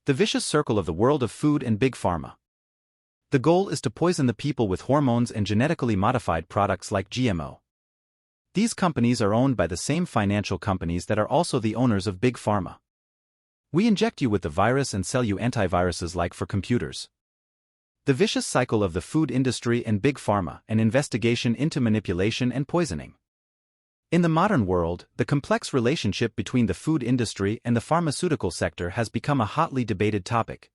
The vicious circle of the world of food and Big Pharma. The goal is to poison the people with hormones and genetically modified products like GMO. These companies are owned by the same financial companies that are also the owners of Big Pharma. We inject you with the virus and sell you antiviruses like for computers. The vicious cycle of the food industry and Big Pharma, an investigation into manipulation and poisoning. In the modern world, the complex relationship between the food industry and the pharmaceutical sector has become a hotly debated topic.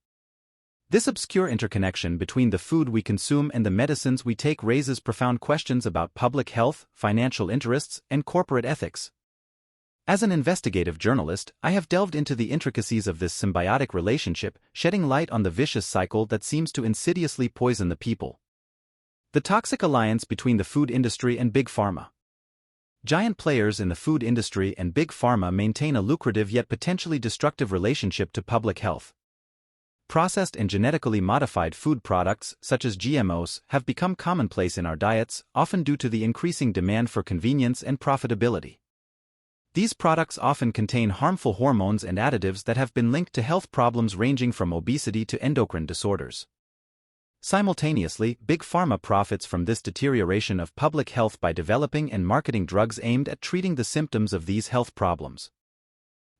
This obscure interconnection between the food we consume and the medicines we take raises profound questions about public health, financial interests, and corporate ethics. As an investigative journalist, I have delved into the intricacies of this symbiotic relationship, shedding light on the vicious cycle that seems to insidiously poison the people. The toxic alliance between the food industry and Big Pharma. Giant players in the food industry and Big Pharma maintain a lucrative yet potentially destructive relationship to public health. Processed and genetically modified food products, such as GMOs, have become commonplace in our diets, often due to the increasing demand for convenience and profitability. These products often contain harmful hormones and additives that have been linked to health problems ranging from obesity to endocrine disorders. Simultaneously, Big Pharma profits from this deterioration of public health by developing and marketing drugs aimed at treating the symptoms of these health problems.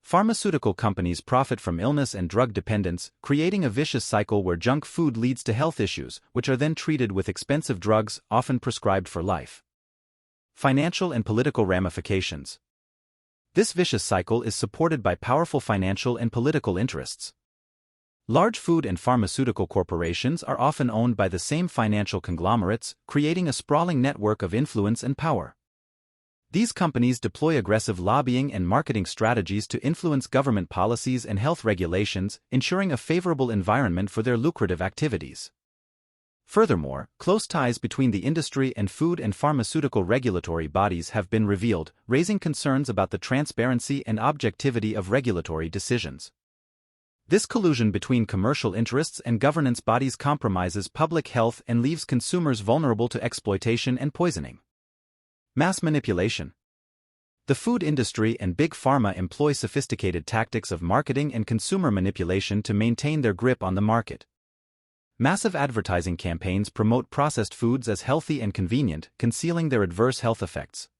Pharmaceutical companies profit from illness and drug dependence, creating a vicious cycle where junk food leads to health issues, which are then treated with expensive drugs, often prescribed for life. Financial and political ramifications. This vicious cycle is supported by powerful financial and political interests. Large food and pharmaceutical corporations are often owned by the same financial conglomerates, creating a sprawling network of influence and power. These companies deploy aggressive lobbying and marketing strategies to influence government policies and health regulations, ensuring a favorable environment for their lucrative activities. Furthermore, close ties between the industry and food and pharmaceutical regulatory bodies have been revealed, raising concerns about the transparency and objectivity of regulatory decisions. This collusion between commercial interests and governance bodies compromises public health and leaves consumers vulnerable to exploitation and poisoning. Mass manipulation. The food industry and Big Pharma employ sophisticated tactics of marketing and consumer manipulation to maintain their grip on the market. Massive advertising campaigns promote processed foods as healthy and convenient, concealing their adverse health effects.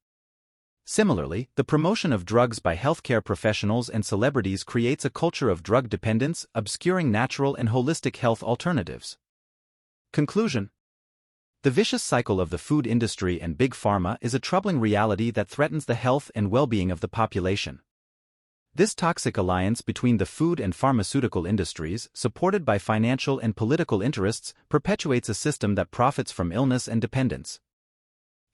Similarly, the promotion of drugs by healthcare professionals and celebrities creates a culture of drug dependence, obscuring natural and holistic health alternatives. Conclusion. The vicious cycle of the food industry and Big Pharma is a troubling reality that threatens the health and well-being of the population. This toxic alliance between the food and pharmaceutical industries, supported by financial and political interests, perpetuates a system that profits from illness and dependence.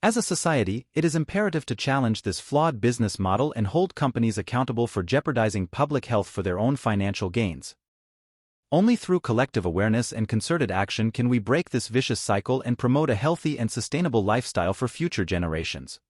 As a society, it is imperative to challenge this flawed business model and hold companies accountable for jeopardizing public health for their own financial gains. Only through collective awareness and concerted action can we break this vicious cycle and promote a healthy and sustainable lifestyle for future generations.